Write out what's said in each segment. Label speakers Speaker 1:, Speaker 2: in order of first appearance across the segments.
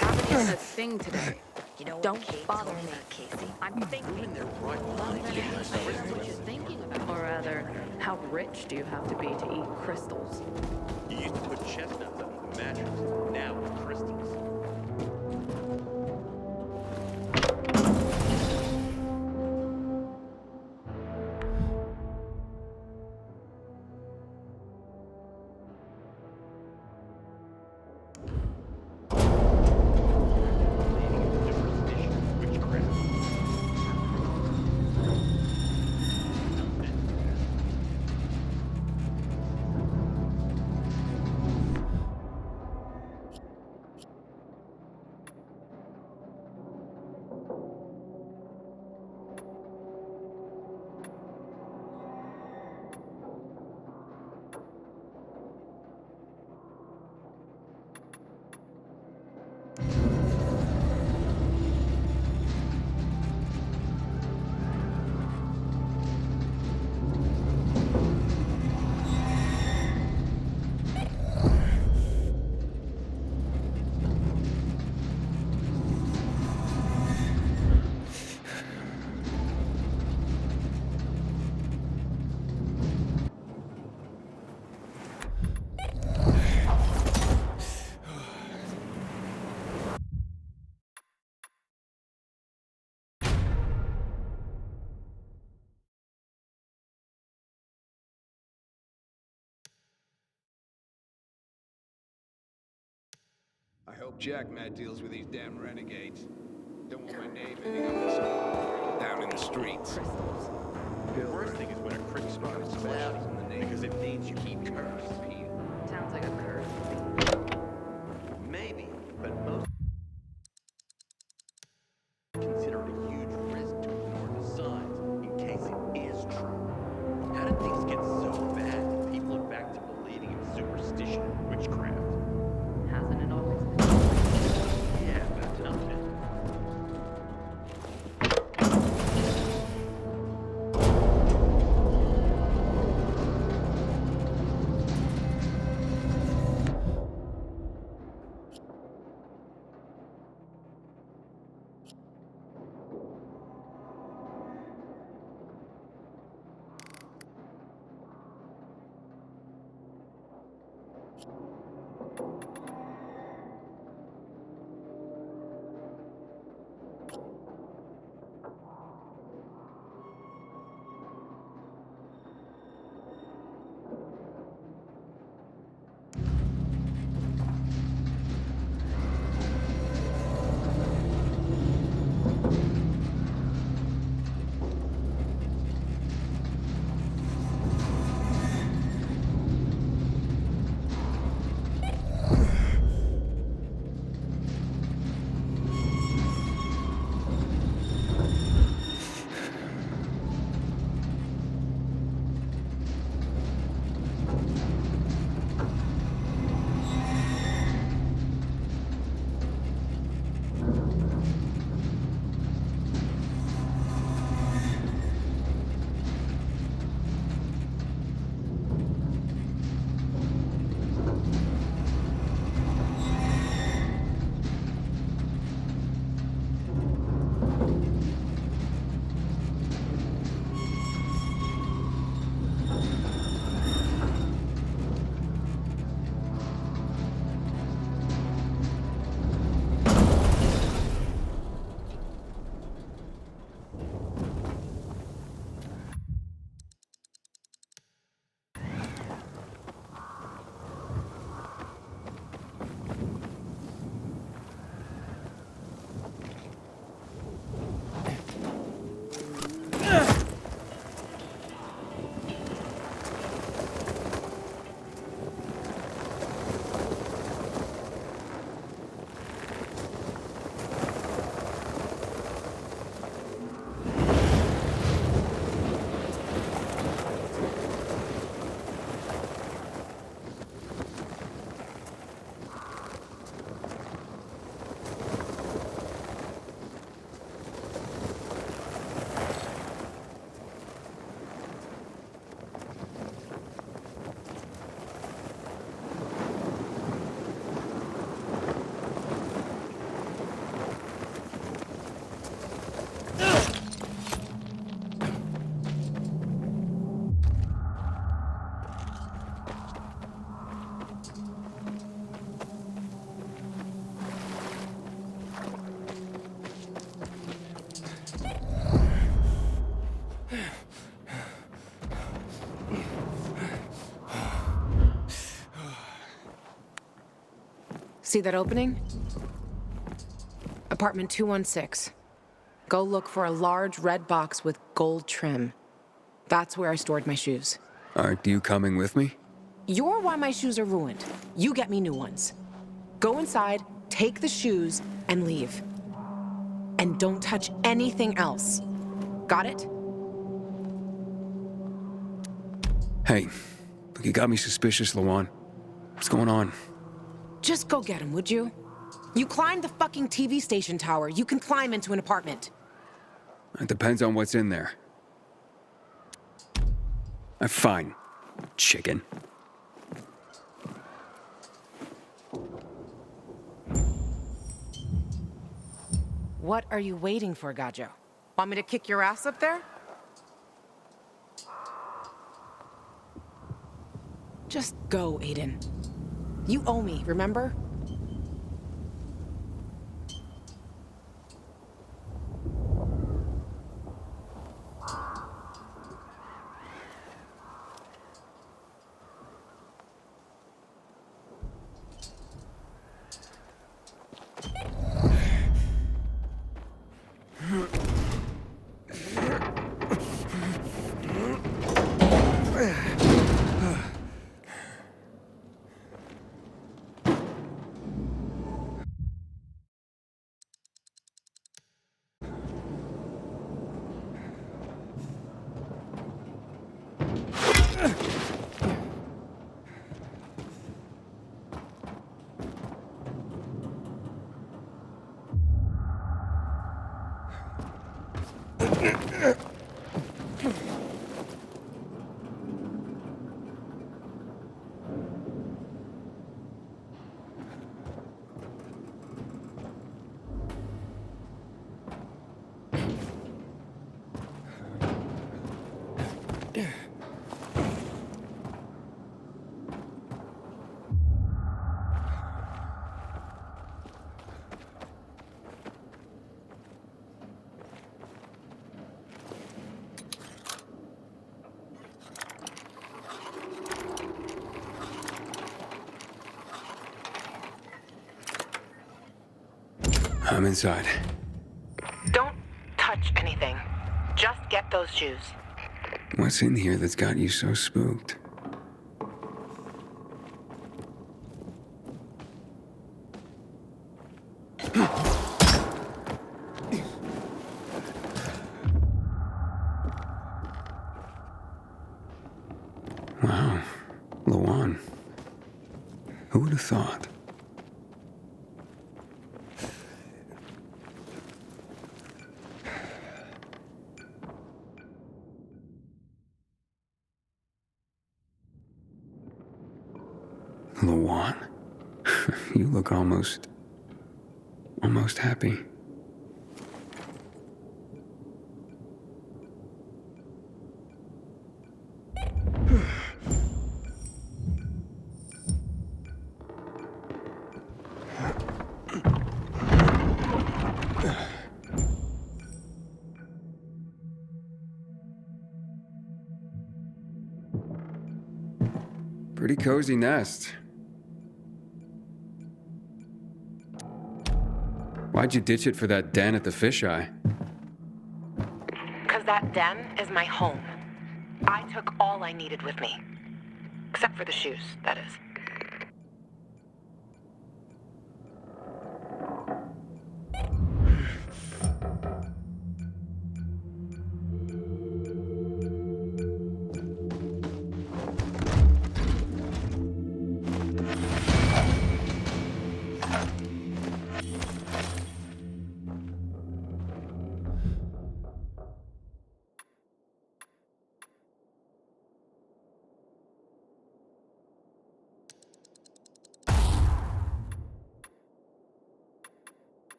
Speaker 1: Happening a thing today.
Speaker 2: You know,
Speaker 1: Don't
Speaker 2: Kate
Speaker 1: bother
Speaker 2: told
Speaker 1: me.
Speaker 2: Casey.
Speaker 1: I'm thinking.
Speaker 3: You're in their right
Speaker 1: What
Speaker 3: mind.
Speaker 1: you're thinking about. Or rather, how rich do you have to be to eat crystals?
Speaker 3: You used to put chestnuts under the mattress. Now it's crystals.
Speaker 2: I hope Jack Matt deals with these damn renegades. Don't want my name ending up in some down in the streets.
Speaker 1: Crystals.
Speaker 3: The worst thing is when a creek spot is cloudy, because it means you keep cursed.
Speaker 1: Sounds like a curse.
Speaker 3: Maybe, but most consider it a huge risk to ignore the signs in case it is true. How did things get so bad that people are back to believing in superstition and witchcraft?
Speaker 1: Hasn't it always been?
Speaker 3: Yeah, but not now.
Speaker 4: See that opening? Apartment 216. Go look for a large red box with gold trim. That's where I stored my shoes.
Speaker 5: Aren't you coming with me?
Speaker 4: You're why my shoes are ruined. You get me new ones. Go inside, take the shoes, and leave. And don't touch anything else. Got it?
Speaker 5: Hey, look, you got me suspicious, Lawan. What's going on?
Speaker 4: Just go get him, would you? You climbed the fucking TV station tower. You can climb into an apartment.
Speaker 5: It depends on what's in there. Fine, chicken.
Speaker 4: What are you waiting for, Gajo? Want me to kick your ass up there? Just go, Aiden. You owe me, remember?
Speaker 5: I'm inside.
Speaker 4: Don't touch anything. Just get those shoes.
Speaker 5: What's in here that's got you so spooked? Wow, Lawan. Who would have thought? Lawan, you look almost happy. Pretty cozy nest. Why'd you ditch it for that den at the fisheye?
Speaker 4: 'Cause that den is my home. I took all I needed with me. Except for the shoes, that is.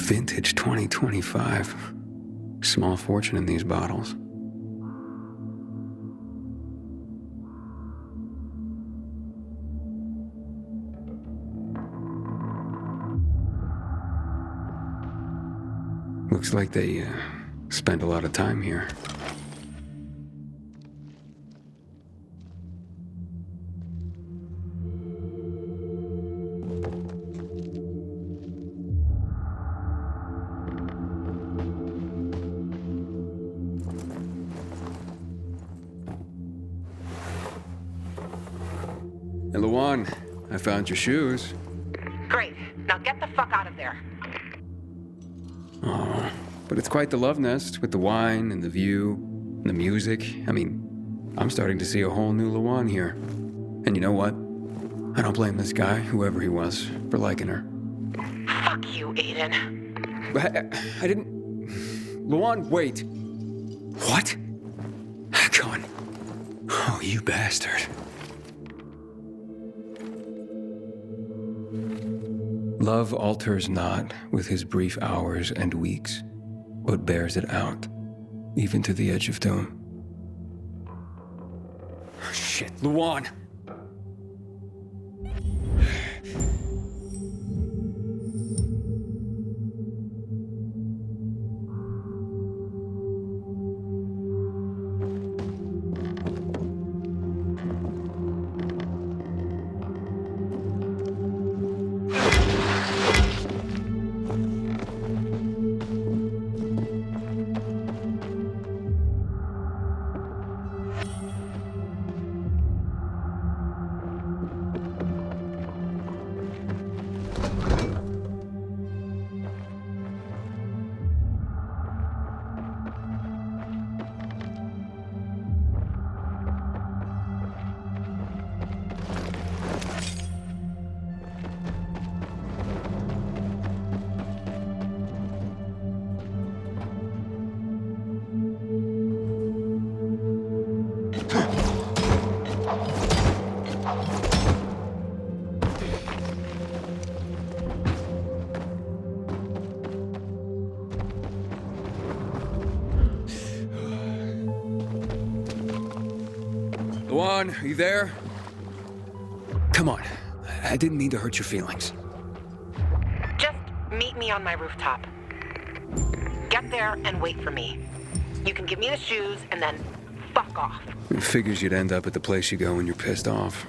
Speaker 5: Vintage 2025. Small fortune in these bottles. Looks like they spend a lot of time here. Hey, Lawan, I found your shoes.
Speaker 4: Great. Now get the fuck out of there.
Speaker 5: Oh, but it's quite the love nest with the wine and the view and the music. I mean, I'm starting to see a whole new Lawan here. And you know what? I don't blame this guy, whoever he was, for liking her.
Speaker 4: Fuck you, Aiden.
Speaker 5: But I didn't... Lawan, wait. What? Going. Oh, you bastard. Love alters not with his brief hours and weeks, but bears it out, even to the edge of doom. Shit, Luan! Luan, are you there? Come on. I didn't mean to hurt your feelings.
Speaker 4: Just meet me on my rooftop. Get there and wait for me. You can give me the shoes and then fuck off.
Speaker 5: It figures you'd end up at the place you go when you're pissed off.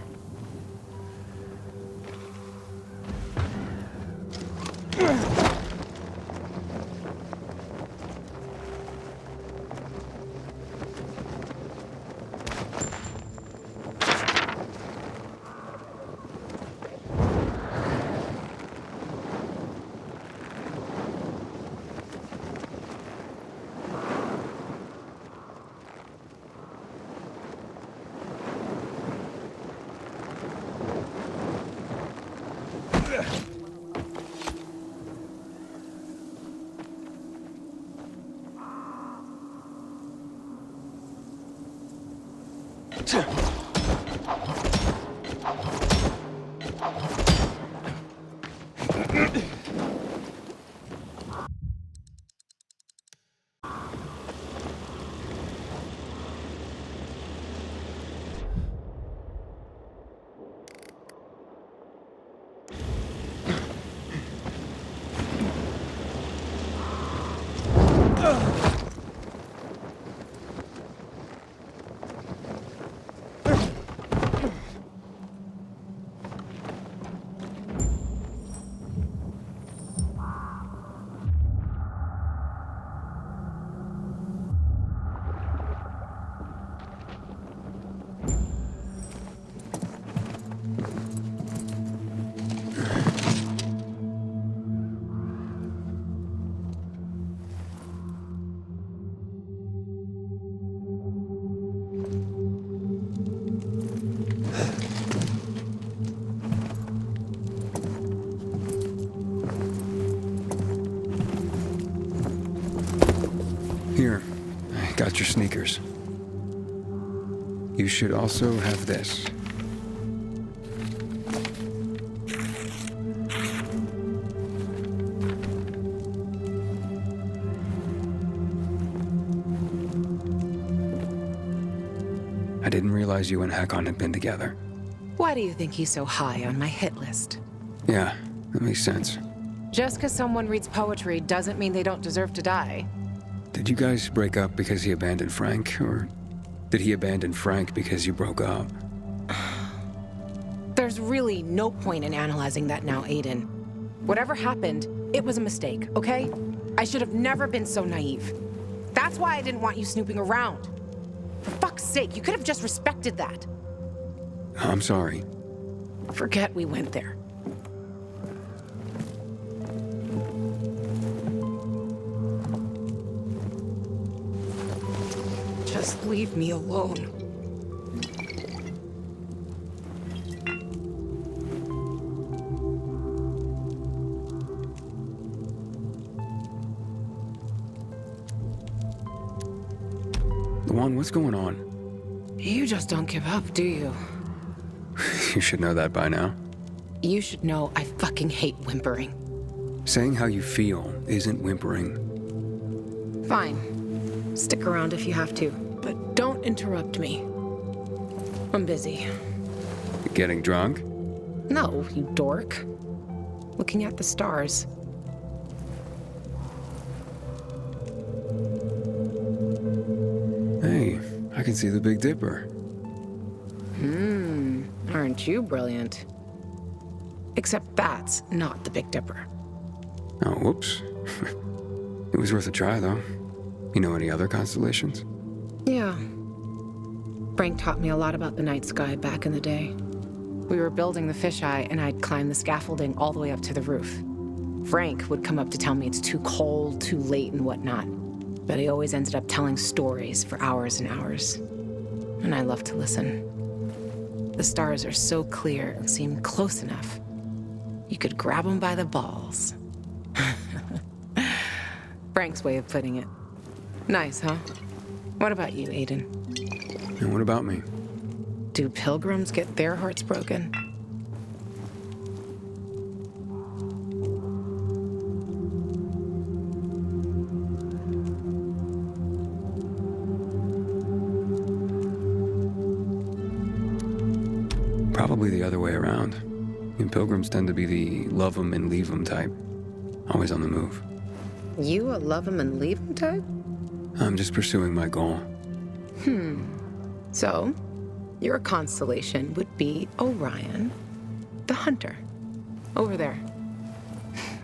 Speaker 5: Here, I got your sneakers. You should also have this. I didn't realize you and Hakon had been together.
Speaker 4: Why do you think he's so high on my hit list?
Speaker 5: Yeah, that makes sense.
Speaker 4: Just because someone reads poetry doesn't mean they don't deserve to die.
Speaker 5: Did you guys break up because he abandoned Frank, or did he abandon Frank because you broke up?
Speaker 4: There's really no point in analyzing that now, Aiden. Whatever happened, it was a mistake, okay? I should have never been so naive. That's why I didn't want you snooping around. For fuck's sake, you could have just respected that.
Speaker 5: I'm sorry.
Speaker 4: Forget we went there. Just leave me alone.
Speaker 5: Luan, what's going on?
Speaker 4: You just don't give up, do you?
Speaker 5: You should know that by now.
Speaker 4: You should know I fucking hate whimpering.
Speaker 5: Saying how you feel isn't whimpering.
Speaker 4: Fine. Stick around if you have to, but don't interrupt me. I'm busy.
Speaker 5: Getting drunk?
Speaker 4: No, you dork. Looking at the stars.
Speaker 5: Hey, I can see the Big Dipper.
Speaker 4: Aren't you brilliant? Except that's not the Big Dipper.
Speaker 5: Oh, whoops. It was worth a try, though. You know any other constellations?
Speaker 4: Yeah. Frank taught me a lot about the night sky back in the day. We were building the fisheye, and I'd climb the scaffolding all the way up to the roof. Frank would come up to tell me it's too cold, too late, and whatnot. But he always ended up telling stories for hours and hours. And I love to listen. The stars are so clear and seem close enough. You could grab them by the balls. Frank's way of putting it. Nice, huh? What about you, Aiden?
Speaker 5: And what about me?
Speaker 4: Do pilgrims get their hearts broken?
Speaker 5: Probably the other way around. And pilgrims tend to be the love 'em and leave 'em type. Always on the move.
Speaker 4: You a love 'em and leave 'em type?
Speaker 5: I'm just pursuing my goal.
Speaker 4: So, your constellation would be Orion, the hunter. Over there.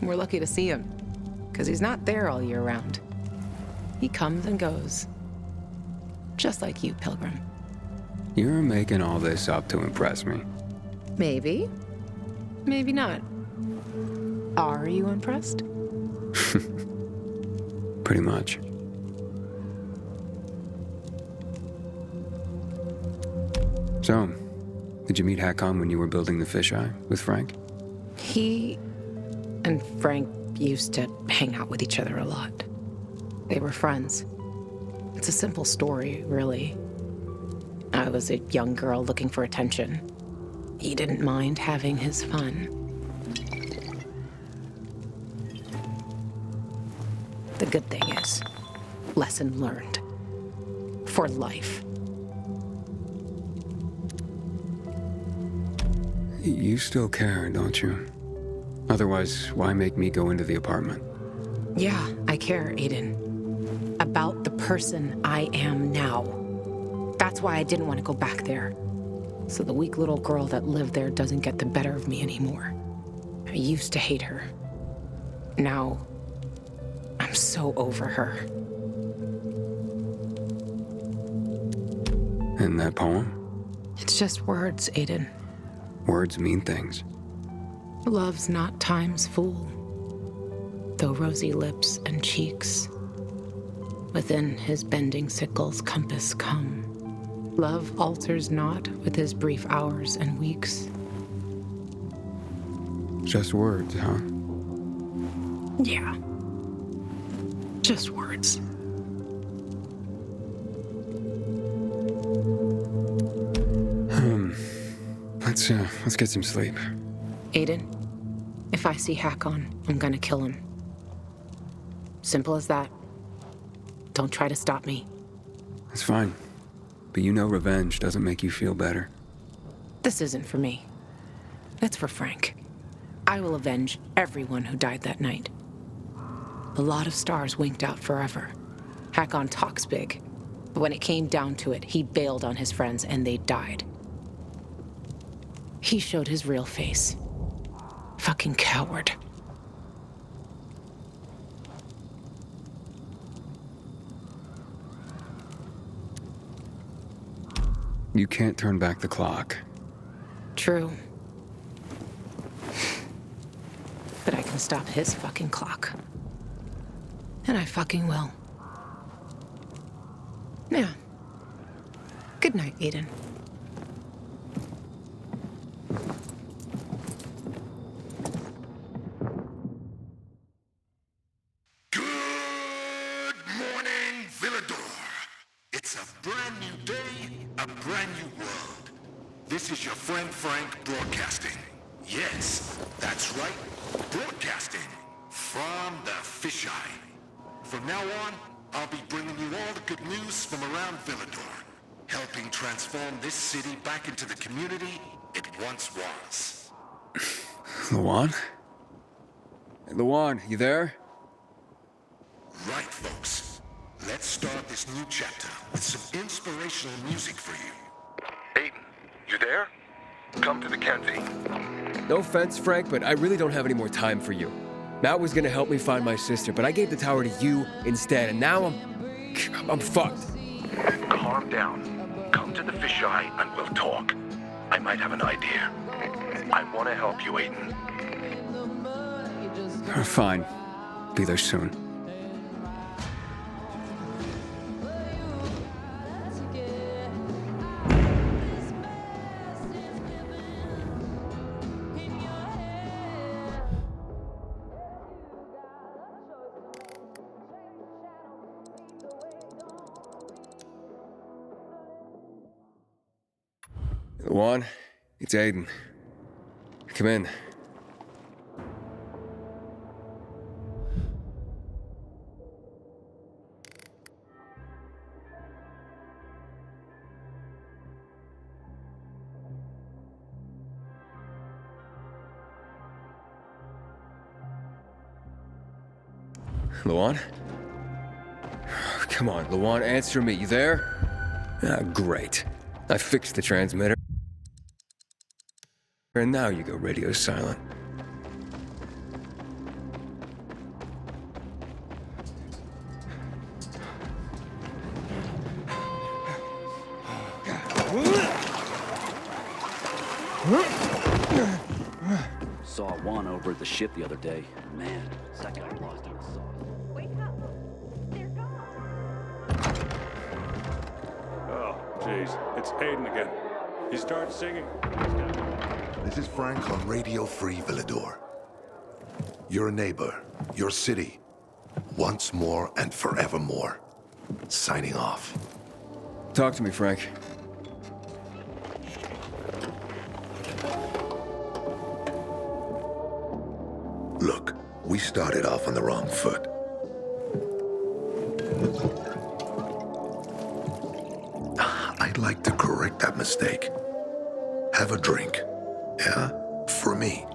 Speaker 4: We're lucky to see him, because he's not there all year round. He comes and goes. Just like you, Pilgrim.
Speaker 5: You're making all this up to impress me.
Speaker 4: Maybe. Maybe not. Are you impressed?
Speaker 5: Pretty much. So, did you meet Hakon when you were building the fisheye with Frank?
Speaker 4: He and Frank used to hang out with each other a lot. They were friends. It's a simple story, really. I was a young girl looking for attention. He didn't mind having his fun. The good thing is, lesson learned. For life.
Speaker 5: You still care, don't you? Otherwise, why make me go into the apartment?
Speaker 4: Yeah, I care, Aiden. About the person I am now. That's why I didn't want to go back there. So the weak little girl that lived there doesn't get the better of me anymore. I used to hate her. Now, I'm so over her.
Speaker 5: And that poem?
Speaker 4: It's just words, Aiden.
Speaker 5: Words mean things.
Speaker 4: Love's not time's fool. Though rosy lips and cheeks within his bending sickle's compass come. Love alters not with his brief hours and weeks.
Speaker 5: Just words, huh?
Speaker 4: Yeah. Just words.
Speaker 5: Let's get some sleep.
Speaker 4: Aiden, if I see Hakon, I'm gonna kill him. Simple as that. Don't try to stop me.
Speaker 5: It's fine. But you know revenge doesn't make you feel better.
Speaker 4: This isn't for me. It's for Frank. I will avenge everyone who died that night. A lot of stars winked out forever. Hakon talks big. But when it came down to it, he bailed on his friends and they died. He showed his real face. Fucking coward.
Speaker 5: You can't turn back the clock.
Speaker 4: True. But I can stop his fucking clock. And I fucking will. Yeah. Good night, Aiden.
Speaker 6: Good morning, Villador. It's a brand new day, a brand new world. This is your friend Frank broadcasting. Yes, that's right, broadcasting from the fisheye. From now on, I'll be bringing you all the good news from around Villador. helping transform this city back into the community it once was.
Speaker 5: Lawan? Hey, Lawan, you there?
Speaker 6: Right, folks. Let's start this new chapter with some inspirational music for you.
Speaker 7: Aiden, you there? Come to the canteen.
Speaker 8: No offense, Frank, but I really don't have any more time for you. Matt was gonna help me find my sister, but I gave the tower to you instead, and now I'm fucked.
Speaker 7: Calm down. Come to the fisheye and we'll talk. I might have an idea. I want to help you, Aiden.
Speaker 5: Fine. Be there soon. Lawan, it's Aiden. Come in. Lawan? Come on, Lawan, answer me. You there? Ah, great. I fixed the transmitter. And now you go radio silent.
Speaker 9: Saw one over at the ship the other day. Man, that guy lost in the sauce.
Speaker 1: Wake up. They're gone.
Speaker 10: Oh, jeez. It's Aiden again. He starts singing.
Speaker 6: This is Frank on Radio Free Villador. Your neighbor, your city, once more and forevermore. Signing off.
Speaker 5: Talk to me, Frank.
Speaker 6: Look, we started off on the wrong foot. I'd like to correct that mistake. Have a drink. Yeah? For me.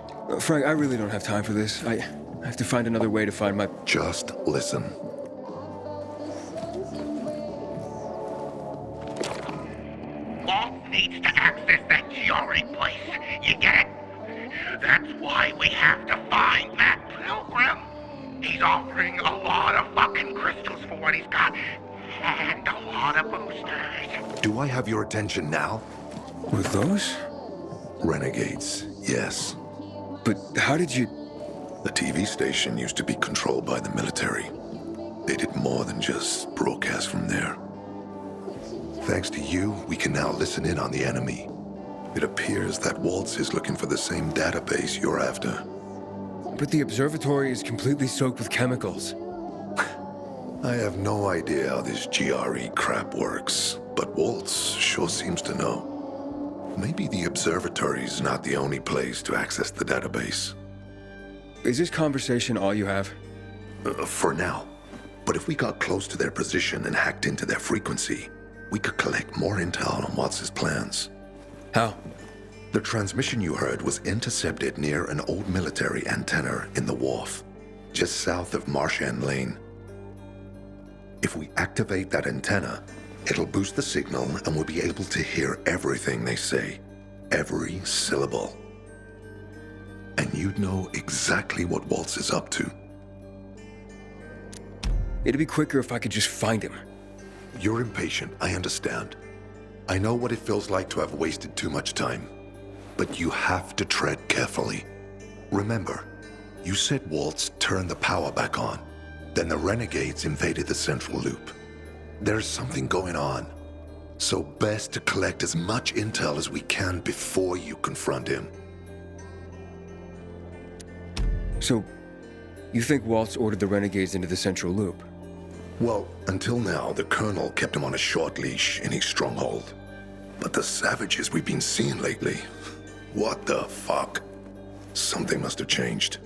Speaker 5: Frank, I really don't have time for this. I have to find another way to find my...
Speaker 6: Just listen.
Speaker 11: Walt needs to access that Giori place. You get it? That's why we have to find Matt Pilgrim. He's offering a lot of fucking crystals for what he's got. And a lot of boosters.
Speaker 6: Do I have your attention now?
Speaker 5: With those?
Speaker 6: Renegades, yes.
Speaker 5: But how did you...
Speaker 6: The TV station used to be controlled by the military. They did more than just broadcast from there. Thanks to you, we can now listen in on the enemy. It appears that Waltz is looking for the same database you're after.
Speaker 5: But the observatory is completely soaked with chemicals.
Speaker 6: I have no idea how this GRE crap works, but Waltz sure seems to know. Maybe the observatory's not the only place to access the database.
Speaker 5: Is this conversation all you have?
Speaker 6: For now. But if we got close to their position and hacked into their frequency, we could collect more intel on Waltz's plans.
Speaker 5: How?
Speaker 6: The transmission you heard was intercepted near an old military antenna in the wharf, just south of Marchand Lane. If we activate that antenna, it'll boost the signal and we'll be able to hear everything they say, every syllable. And you'd know exactly what Waltz is up to.
Speaker 5: It'd be quicker if I could just find him.
Speaker 6: You're impatient, I understand. I know what it feels like to have wasted too much time. But you have to tread carefully. Remember, you said Waltz turned the power back on. Then the renegades invaded the central loop. There's something going on. So best to collect as much intel as we can before you confront him.
Speaker 5: So, you think Waltz ordered the renegades into the central loop?
Speaker 6: Well, until now, the Colonel kept him on a short leash in his stronghold. But the savages we've been seeing lately, what the fuck? Something must have changed.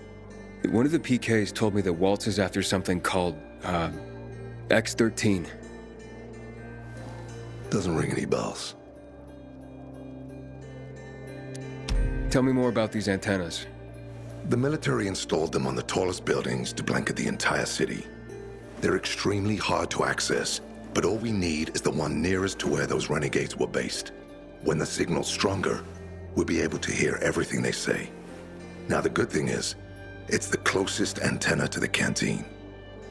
Speaker 5: One of the PKs told me that Waltz is after something called, X-13.
Speaker 6: Doesn't ring any bells.
Speaker 8: Tell me more about these antennas.
Speaker 6: The military installed them on the tallest buildings to blanket the entire city. They're extremely hard to access, but all we need is the one nearest to where those renegades were based. When the signal's stronger, we'll be able to hear everything they say. Now, the good thing is, it's the closest antenna to the canteen.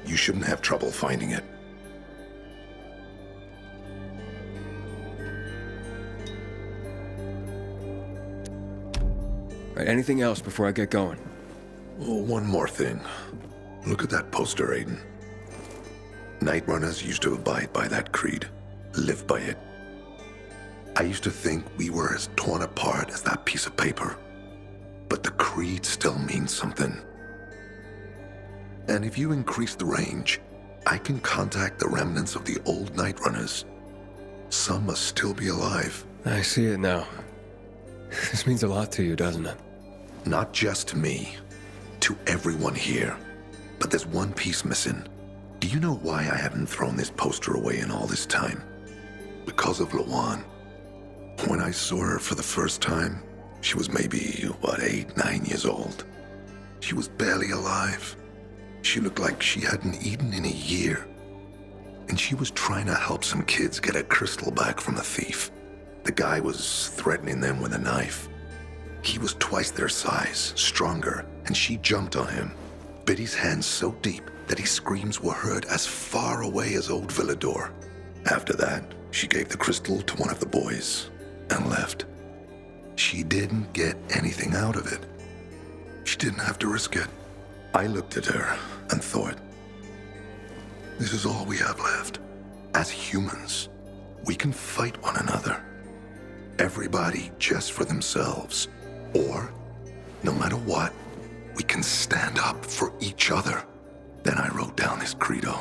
Speaker 6: You shouldn't have trouble finding it.
Speaker 8: Right, anything else before I get going?
Speaker 6: Oh, one more thing. Look at that poster, Aiden. Night Runners used to abide by that creed, live by it. I used to think we were as torn apart as that piece of paper. But the creed still means something. And if you increase the range, I can contact the remnants of the old Night Runners. Some must still be alive.
Speaker 8: I see it now. This means a lot to you, doesn't it?
Speaker 6: Not just to me, to everyone here. But there's one piece missing. Do you know why I haven't thrown this poster away in all this time? Because of Lawan. When I saw her for the first time, she was maybe, 8, 9 years old. She was barely alive. She looked like she hadn't eaten in a year. And she was trying to help some kids get a crystal back from a thief. The guy was threatening them with a knife. He was twice their size, stronger, and she jumped on him, bit his hand so deep that his screams were heard as far away as Old Villador. After that, she gave the crystal to one of the boys and left. She didn't get anything out of it. She didn't have to risk it. I looked at her and thought, this is all we have left. As humans, we can fight one another. Everybody just for themselves. Or, no matter what, we can stand up for each other. Then I wrote down this credo.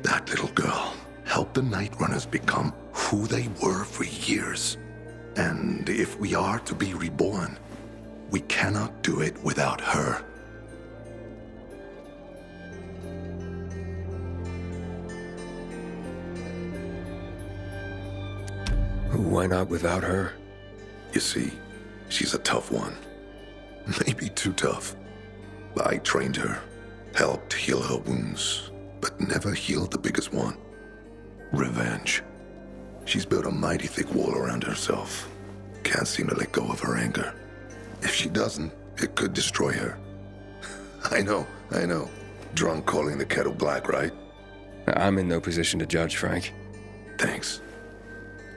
Speaker 6: That little girl helped the Night Runners become who they were for years. And if we are to be reborn, we cannot do it without her.
Speaker 8: Why not without her?
Speaker 6: You see, she's a tough one. Maybe too tough. I trained her, helped heal her wounds, but never healed the biggest one. Revenge. She's built a mighty thick wall around herself. Can't seem to let go of her anger. If she doesn't, it could destroy her. I know. Drunk calling the kettle black, right?
Speaker 8: I'm in no position to judge, Frank.
Speaker 6: Thanks.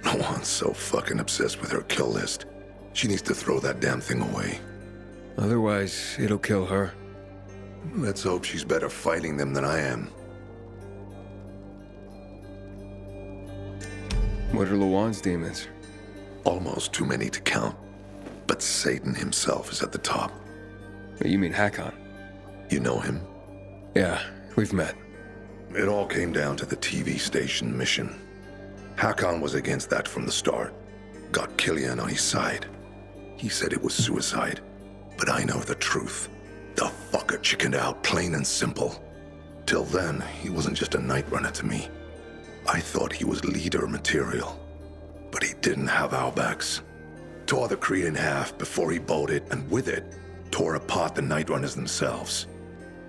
Speaker 6: Lawan's so fucking obsessed with her kill list. She needs to throw that damn thing away.
Speaker 8: Otherwise, it'll kill her.
Speaker 6: Let's hope she's better fighting them than I am.
Speaker 8: What are Lawan's demons?
Speaker 6: Almost too many to count. But Satan himself is at the top.
Speaker 8: You mean Hakon?
Speaker 6: You know him?
Speaker 8: Yeah, we've met.
Speaker 6: It all came down to the TV station mission. Hakon was against that from the start. Got Killian on his side. He said it was suicide. But I know the truth. The fucker chickened out, plain and simple. Till then, he wasn't just a Night Runner to me. I thought he was leader material. But he didn't have our backs. Tore the Creed in half before he bolted, and with it, tore apart the Night Runners themselves.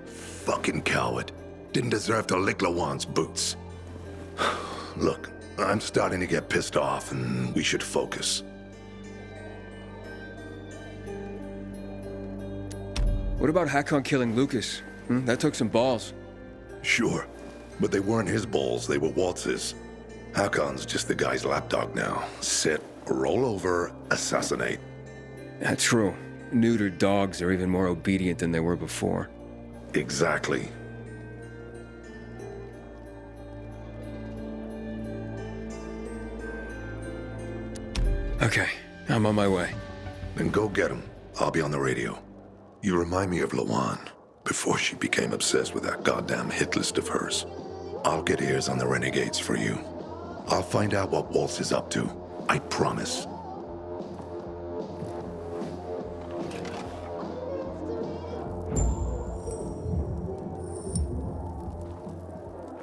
Speaker 6: Fucking coward. Didn't deserve to lick Lawan's boots. Look, I'm starting to get pissed off, and we should focus.
Speaker 8: What about Hakon killing Lucas? That took some balls.
Speaker 6: Sure, but they weren't his balls, they were Waltz's. Hakon's just the guy's lapdog now. Sit, roll over, assassinate.
Speaker 8: That's true. Neutered dogs are even more obedient than they were before.
Speaker 6: Exactly.
Speaker 8: Okay, I'm on my way.
Speaker 6: Then go get him. I'll be on the radio. You remind me of Lawan, before she became obsessed with that goddamn hit list of hers. I'll get ears on the renegades for you. I'll find out what Waltz is up to. I promise.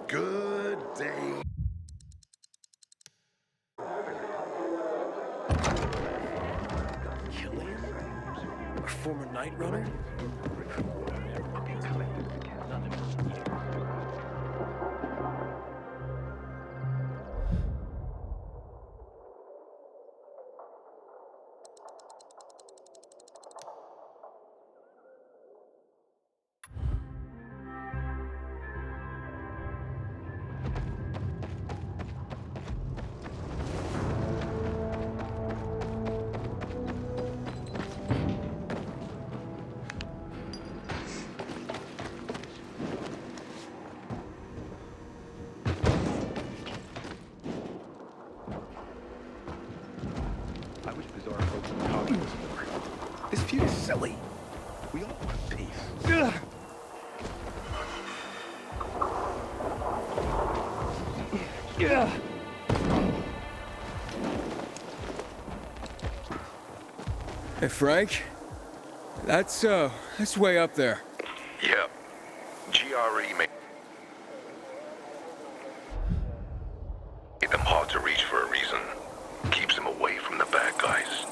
Speaker 6: Good day.
Speaker 8: Night Runner?
Speaker 7: I wish Bizarre folks would talk to us more. This feud is silly. We all want peace.
Speaker 8: Hey, Frank? That's way up there.
Speaker 6: Yep. GRE made them hard to reach for a reason. Keeps them away from the bad guys.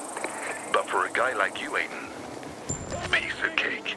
Speaker 6: But for a guy like you, Aiden, piece of cake.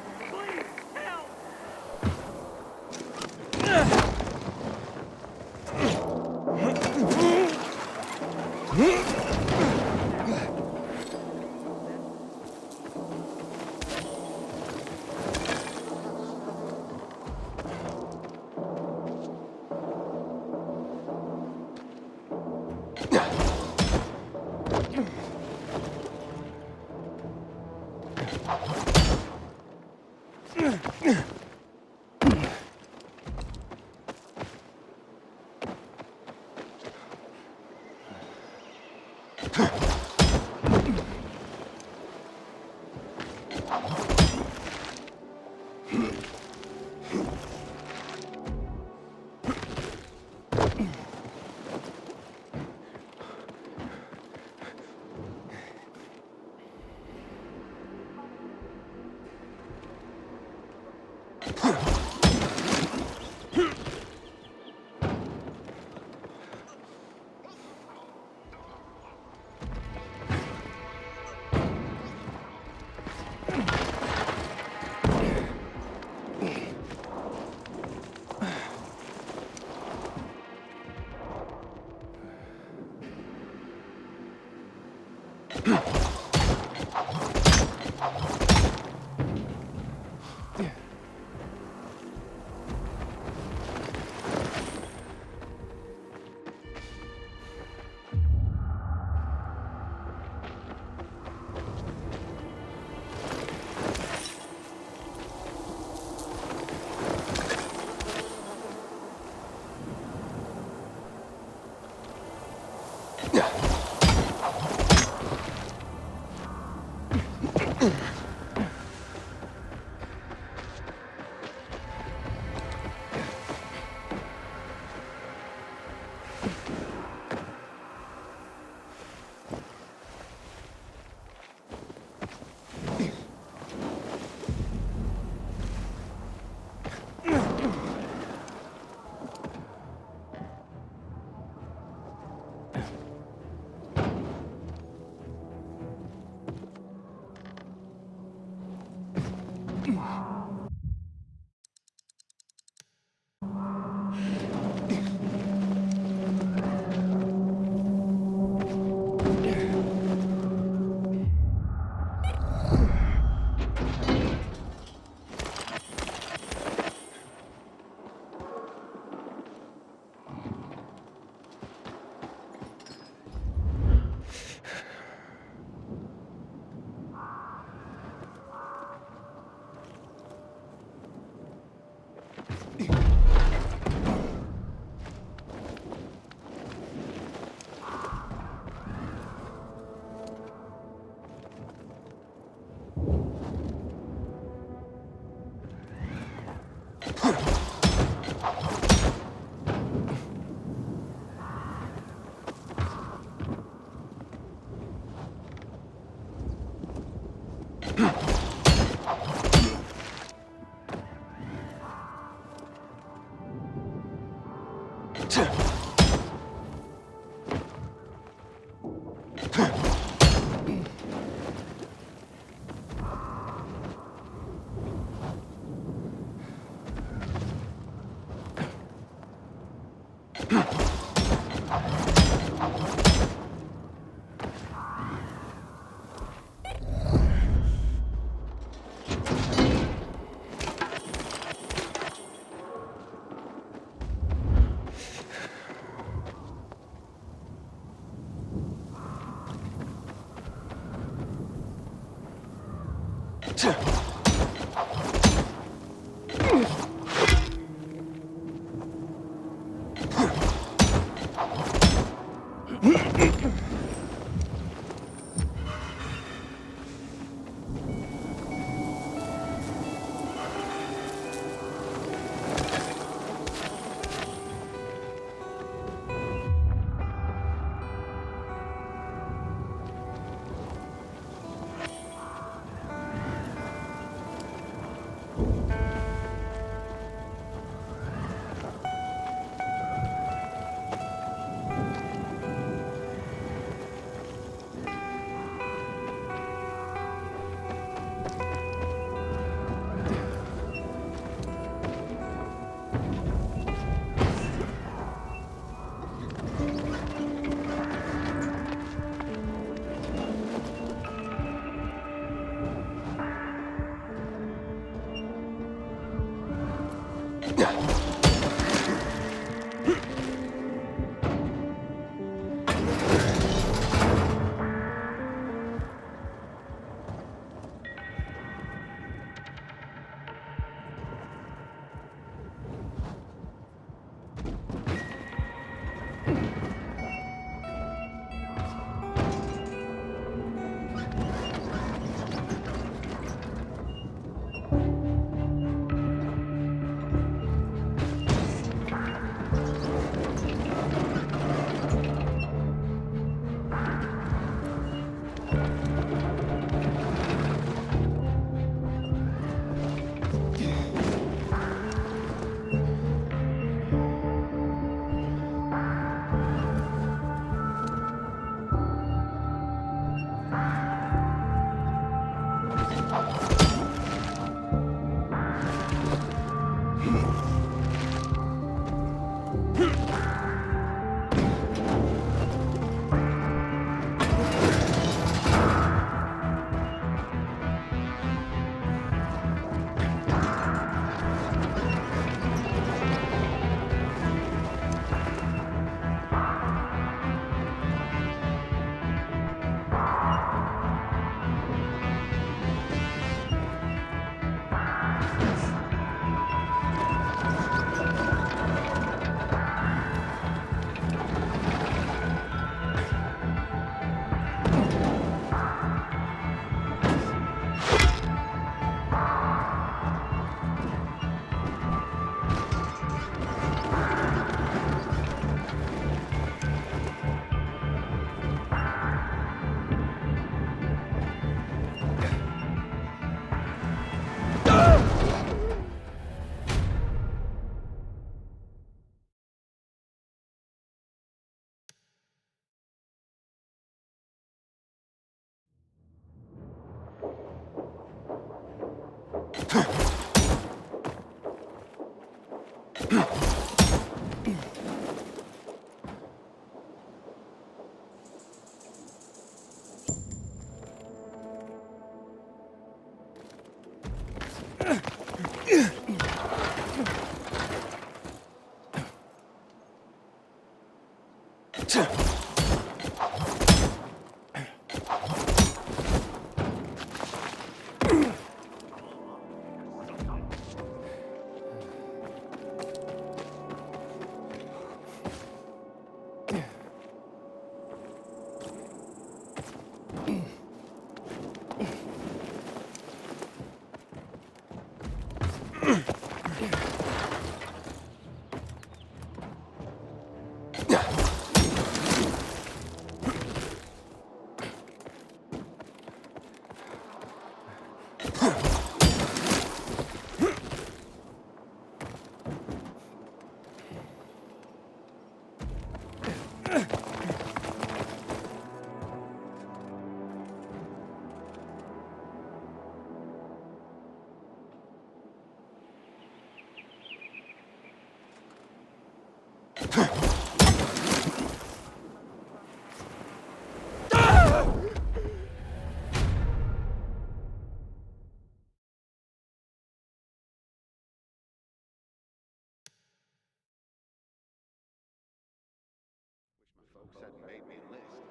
Speaker 2: Folks hadn't made me a list.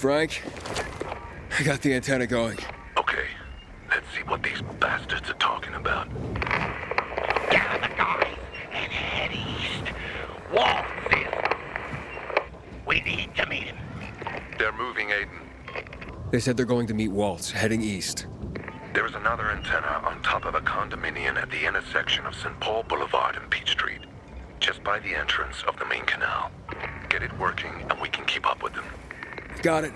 Speaker 8: Frank. I got the antenna going.
Speaker 7: Okay, let's see what these bastards are talking about.
Speaker 11: Gather the guys and head east. Waltz is. We need to meet him.
Speaker 7: They're moving, Aiden.
Speaker 8: They said they're going to meet Waltz, heading east.
Speaker 7: There is another antenna on top of a condominium at the intersection of St. Paul Boulevard and Peach Street, just by the entrance of the main canal. Get it working and we can keep up with them.
Speaker 8: Got it.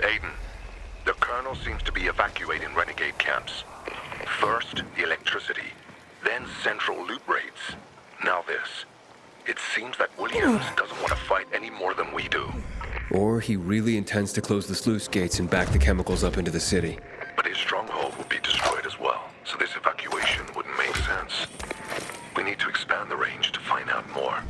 Speaker 7: Aiden, the Colonel seems to be evacuating renegade camps. First, the electricity, then central loot raids. Now this. It seems that Williams doesn't want to fight any more than we do.
Speaker 8: Or he really intends to close the sluice gates and back the chemicals up into the city.
Speaker 7: But his stronghold will be destroyed as well, so this evacuation wouldn't make sense. We need to expand the range to find out more.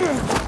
Speaker 4: Ugh.